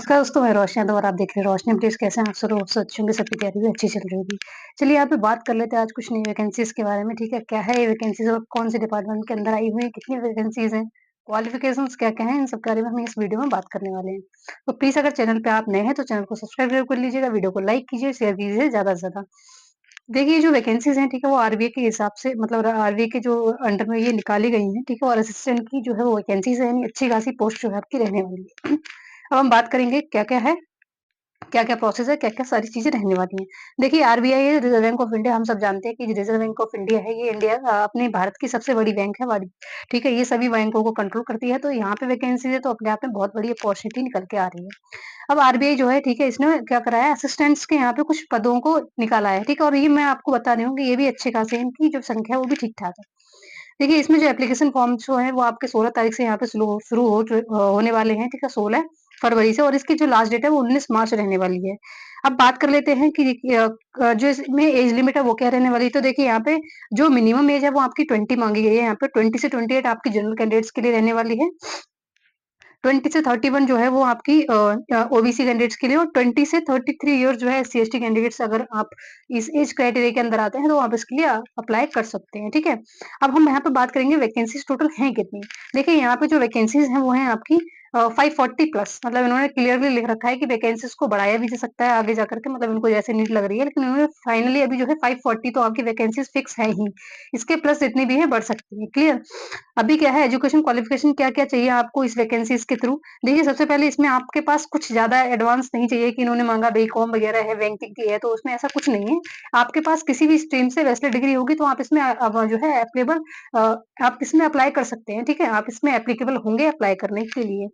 नमस्कार दोस्तों, मैं रोशनी यादव और आप देख रहे हैं रोशनी अपडेट्स। कैसे हैं आप सब? अच्छे होंगे, सबकी तैयारी भी अच्छी चल रही होगी। चलिए यहाँ पे बात कर लेते हैं आज कुछ नई वैकेंसीज़ के बारे में, ठीक है? क्या है ये वैकेंसीज़ और कौन से डिपार्टमेंट के अंदर आई हुई है, कितनी वैकेंसीज़ हैं, क्वालिफिकेशंस क्या-क्या हैं, इन सब के बारे में हम इस वीडियो में बात करने वाले हैं। तो प्लीज़ अगर चैनल पे आप नए हैं तो चैनल को सब्सक्राइब ज़रूर कर लीजिएगा, वीडियो को लाइक कीजिए, शेयर कीजिए ज़्यादा से ज़्यादा। देखिए, ये जो वैकेंसीज़ हैं, ठीक है? वो आरबीआई के हिसाब से मतलब आरबीआई के जो अंडर में ये निकाली गई हैं, ठीक है? और असिस्टेंट की जो है वो वैकेंसीज़ है, यानी अच्छी खासी पोस्ट जो है आपकी रहने वाली है। अब हम बात करेंगे क्या-क्या है, क्या-क्या प्रोसेस है, क्या-क्या सारी चीज़ें रहने वाली हैं। देखिए आरबीआई है, रिज़र्व बैंक ऑफ इंडिया, हम सब जानते हैं कि रिज़र्व बैंक ऑफ इंडिया है, ये अपने भारत की सबसे बड़ी बैंक है वाली, ठीक है? ये सभी बैंकों को कंट्रोल करती है, तो यहाँ पे वैकेंसीज़ है तो अपने आप में बहुत बड़ी अपॉर्च्युनिटी निकल के आ रही है। अब आरबीआई जो है, ठीक है, इसने क्या करा है, असिस्टेंट्स के यहाँ पे कुछ पदों को निकाला है, ठीक है? और ये मैं आपको बता रही हूँ कि ये भी अच्छे खासे हैं, इनकी जो संख्या है वो भी ठीक-ठाक है। देखिए, इसमें जो एप्लीकेशन फॉर्म्स जो हैं वो आपके 16 तारीख से यहाँ पे होने वाले हैं, ठीक है? 16 फरवरी से, और इसकी जो लास्ट डेट है वो 19 मार्च रहने वाली है। अब बात कर लेते हैं कि जो इसमें एज लिमिट है वो क्या रहने वाली है, तो देखिए यहाँ पे जो मिनिमम एज है वो आपकी 20 माँगी गई है, यहाँ पे 20 से 28 आपकी जनरल कैंडिडेट्स के लिए रहने वाली है। 20 से 31 जो है वो आपकी ओबीसी कैंडिडेट्स के लिए, और 20 से 33 इयर्स जो है एससी-एसटी कैंडिडेट्स, अगर आप इस एज क्राइटेरिया के अंदर आते हैं तो आप इसके लिए अप्लाई कर सकते हैं, ठीक है? अब हम यहाँ पे बात करेंगे वैकेंसीज़ टोटल हैं कितनी? देखिए यहाँ पे जो वैकेंसीज़ हैं वो हैं आपकी 540 प्लस, मतलब इन्होंने क्लियरली लिख रखा है कि वैकेंसीज़ को बढ़ाया भी जा सकता है आगे जाकर के, मतलब इनको जैसे नीड लग रही है, लेकिन इन्होंने फाइनली अभी जो है 540 तो आपकी वैकेंसीज़ फिक्स है ही। इसके प्लस जितनी भी है बढ़ सकती है, क्लियर? अभी क्या है, एजुकेशन क्वालिफिकेशन क्या-क्या चाहिए आपको इस वैकेंसीज़ के थ्रू? देखिए, सबसे पहले इसमें आपके पास कुछ ज़्यादा एडवांस नहीं चाहिए कि इन्होंने माँगा बीकॉम वगैरह है, बैंकिंग की है, तो उसमें ऐसा कुछ नहीं है। आपके पास किसी भी स्ट्रीम से बैचलर डिग्री होगी तो आप इसमें अब जो है अ, आप इसमें अप्लाई कर सकते हैं, ठीक है? आप इसमें एप्लीकेबल होंगे अप्लाई करने के लिए।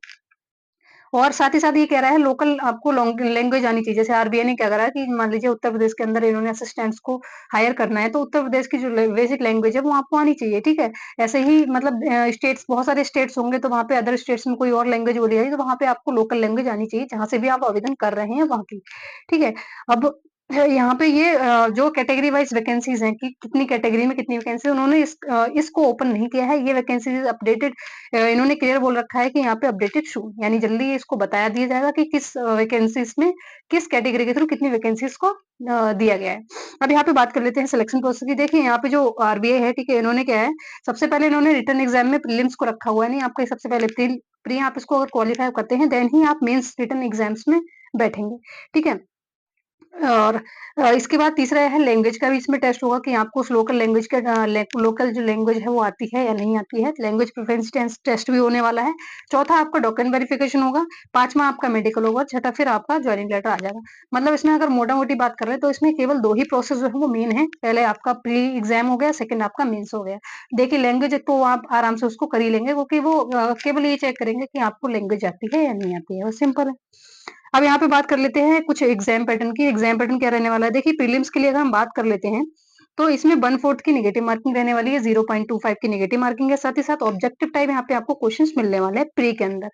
और साथ ही साथ ये कह रहा है लोकल आपको लॉन्ग लैंग्वेज आनी चाहिए। जैसे आरबीआई ने क्या करा है कि मान लीजिए उत्तर प्रदेश के अंदर इन्होंने असिस्टेंट्स को हायर करना है, तो उत्तर प्रदेश की जो बेसिक लैंग्वेज है वो आपको आनी चाहिए, ठीक है? ऐसे ही मतलब स्टेट्स, बहुत सारे स्टेट्स होंगे तो वहाँ पे अदर स्टेट्स में कोई और लैंग्वेज बोली जाएगी, तो वहाँ पे आपको लोकल लैंग्वेज आनी चाहिए, जहाँ से भी आप आवेदन कर रहे हैं वहाँ की, ठीक है? अब यहाँ पे ये जो कैटेगरी वाइज़ वैकेंसीज़ हैं कि कितनी कैटेगरी में कितनी वैकेंसी, उन्होंने इसको ओपन नहीं किया है। ये वैकेंसीज़ अपडेटेड, इन्होंने क्लियर बोल रखा है कि यहाँ पे अपडेटेड सून, यानी जल्दी इसको बताया दिया जाएगा कि किस वैकेंसीज़ में, किस कैटेगरी के थ्रू कितनी वैकेंसीज़ को दिया गया है। अब यहाँ पे बात कर लेते हैं सिलेक्शन प्रोसेस की। देखिए यहाँ पे जो आरबीआई है, ठीक है, इन्होंने क्या है, सबसे पहले इन्होंने रिटन एग्ज़ाम में प्रीलिम्स को रखा हुआ है, नहीं आपको सबसे पहले प्री आप इसको अगर क्वालीफाई करते हैं देन ही आप मेंस रिटन एग्ज़ाम्स में बैठेंगे, ठीक है? और इसके बाद तीसरा है लैंग्वेज का भी इसमें टेस्ट होगा कि आपको उस लोकल लैंग्वेज का लोकल जो लैंग्वेज है वो आती है या नहीं आती है। लैंग्वेज प्रोफिशिएंसी टेस्ट भी होने वाला है। चौथा आपका डॉक्यूमेंट वेरिफिकेशन होगा, पाँचवाँ आपका मेडिकल होगा, छठा फिर आपका जॉइनिंग लेटर आ जाएगा। मतलब इसमें अगर मोटा-मोटी बात कर रहे हैं तो इसमें केवल 2 ही प्रोसेस जो है वो मेन है। पहले आपका प्री एग्ज़ाम हो गया, सेकंड आपका मेंस हो गया। देखिए लैंग्वेज तो आप आराम से उसको कर ही लेंगे, क्योंकि वो केवल ये चेक करेंगे कि आपको लैंग्वेज आती है या नहीं आती है, बस सिंपल है। अब यहाँ पे बात कर लेते हैं कुछ एग्ज़ाम पैटर्न की। एग्ज़ाम पैटर्न क्या रहने वाला है? देखिए प्रीलिम्स के लिए अगर हम बात कर लेते हैं, तो इसमें 1/4 की नेगेटिव मार्किंग रहने वाली है, 0.25 की नेगेटिव मार्किंग है, साथ ही साथ ऑब्जेक्टिव टाइप यहाँ पे आपको क्वेश्चन्स मिलने वाले हैं प्री के अंदर।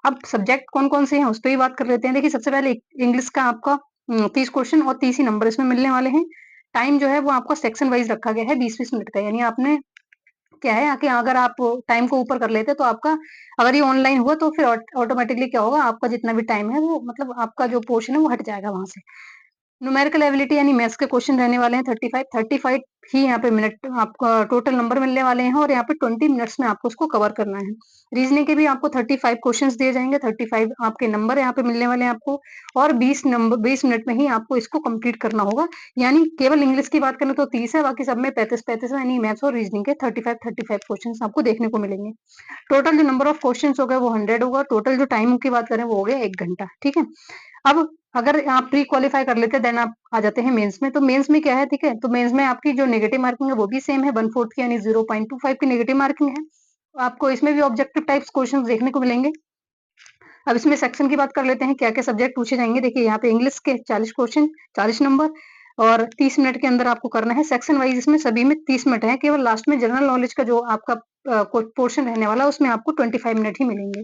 अब सब्जेक्ट कौन-कौन से हैं उस पे भी बात कर लेते हैं। देखिए सबसे पहले इंग्लिश का आपका 30 क्वेश्चन और 30 ही नंबर इसमें मिलने वाले हैं। टाइम जो है वो आपका सेक्शन वाइज़ रखा गया है, 20-20 मिनट का, यानी आपने क्या है कि अगर आप टाइम को ऊपर कर लेते तो आपका, अगर ये ऑनलाइन हुआ तो फिर ऑटोमेटिकली क्या होगा, आपका जितना भी टाइम है वो मतलब आपका जो पोर्शन है वो हट जाएगा वहाँ से। न्यूमेरिकल एबिलिटी यानी मैथ्स के क्वेश्चन रहने वाले हैं 35 ही यहाँ पे मिनट आपका टोटल नंबर मिलने वाले हैं, और यहाँ पे 20 मिनट्स में आपको उसको कवर करना है। रीजनिंग के भी आपको 35 क्वेश्चंस दिए जाएँगे, 35 आपके नंबर यहाँ पे मिलने वाले हैं आपको, और 20 मिनट में ही आपको इसको कंप्लीट करना होगा। यानी केवल इंग्लिश की बात करें तो 30 है, बाकी सब में 35-35 है, यानी मैथ्स और रीजनिंग के 35-35 क्वेश्चंस आपको देखने को मिलेंगे। टोटल जो नंबर ऑफ क्वेश्चंस हो गए वो 100 होगा, टोटल जो टाइम की बात करें वो हो गया 1 घंटा, ठीक है? अब अगर आप प्री क्वालीफाई कर लेते हैं देन आप आ जाते हैं मेंस में। तो मेंस में क्या है, ठीक है? तो मेंस में आपकी जो नेगेटिव मार्किंग है वो भी सेम है, 1/4 की यानी 0.25 की नेगेटिव मार्किंग है। आपको इसमें भी ऑब्जेक्टिव टाइप्स क्वेश्चंस देखने को मिलेंगे। अब इसमें सेक्शन की बात कर लेते हैं, क्या-क्या सब्जेक्ट पूछे जाएँगे। देखिए यहाँ पे इंग्लिश के 40 क्वेश्चन, 40 नंबर, और 30 मिनट के अंदर आपको करना है। सेक्शन वाइज़ इसमें सभी में 30 मिनट है, केवल लास्ट में जनरल नॉलेज का जो आपका को पोर्शन रहने वाला है उसमें आपको 25 मिनट ही मिलेंगे,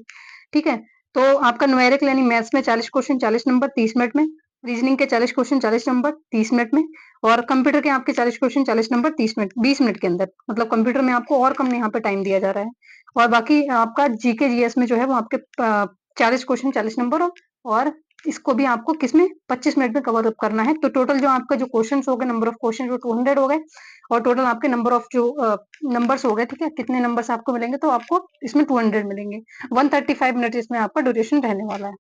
ठीक है? तो आपका न्यूमेरिकल यानी मैथ्स में 40 क्वेश्चन 40 नंबर 30 मिनट में, रीजनिंग के 40 क्वेश्चन 40 नंबर 30 मिनट में, और कंप्यूटर के आपके 40 क्वेश्चन 40 नंबर 30 मिनट 20 मिनट के अंदर। मतलब कंप्यूटर में आपको और कम यहाँ पे टाइम दिया जा रहा है। और बाकी आपका जीके जीएस में जो है वो आपके 40 क्वेश्चन 40 नंबर और और इसको भी आपको किसमें 25 मिनट में कवर अप करना है। तो टोटल जो आपका जो क्वेश्चंस हो गए, नंबर ऑफ क्वेश्चन जो 200 हो गए और टोटल आपके नंबर ऑफ जो नंबर्स हो गए, ठीक है, कितने नंबर्स आपको मिलेंगे, तो आपको इसमें 200 मिलेंगे। 135 मिनट इसमें आपका ड्यूरेशन रहने वाला है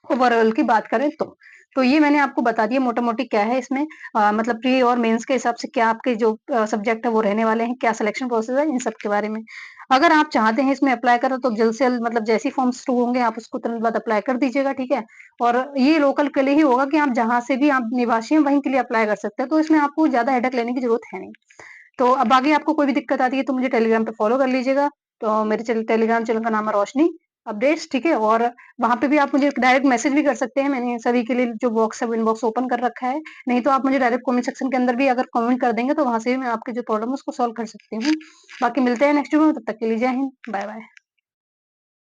ओवरऑल की बात करें तो। तो ये मैंने आपको बता दिया मोटा-मोटी क्या है इसमें, मतलब प्री और मेंस के हिसाब से क्या आपके जो सब्जेक्ट है वो रहने वाले हैं, क्या सिलेक्शन प्रोसेस है, इन सब के बारे में। अगर आप चाहते हैं इसमें अप्लाई करें तो जल्द से जल्द, मतलब जैसे ही फॉर्म्स शुरू होंगे आप उसको तुरंत बाद अप्लाई कर दीजिएगा, ठीक है? और ये लोकल के लिए ही होगा कि आप जहाँ से भी आप निवासी हैं वहीं के लिए अप्लाई कर सकते हैं, तो इसमें आपको ज़्यादा हेडेक लेने की ज़रूरत है नहीं। तो अब आगे आपको कोई भी दिक्कत आती है तो मुझे टेलीग्राम पे फॉलो कर लीजिएगा। तो मेरे टेलीग्राम चैनल का नाम है रोशनी अपडेट्स, ठीक है? और वहाँ पे भी आप मुझे डायरेक्ट मैसेज भी कर सकते हैं। मैंने सभी के लिए जो बॉक्स है, इनबॉक्स ओपन कर रखा है। नहीं तो आप मुझे डायरेक्ट कमेंट सेक्शन के अंदर भी अगर कमेंट कर देंगे तो वहाँ से भी मैं आपकी जो प्रॉब्लम है उसको सॉल्व कर सकती हूँ। बाकी मिलते हैं नेक्स्ट वीडियो में, तब तक के लिए जय हिंद, बाय बाय।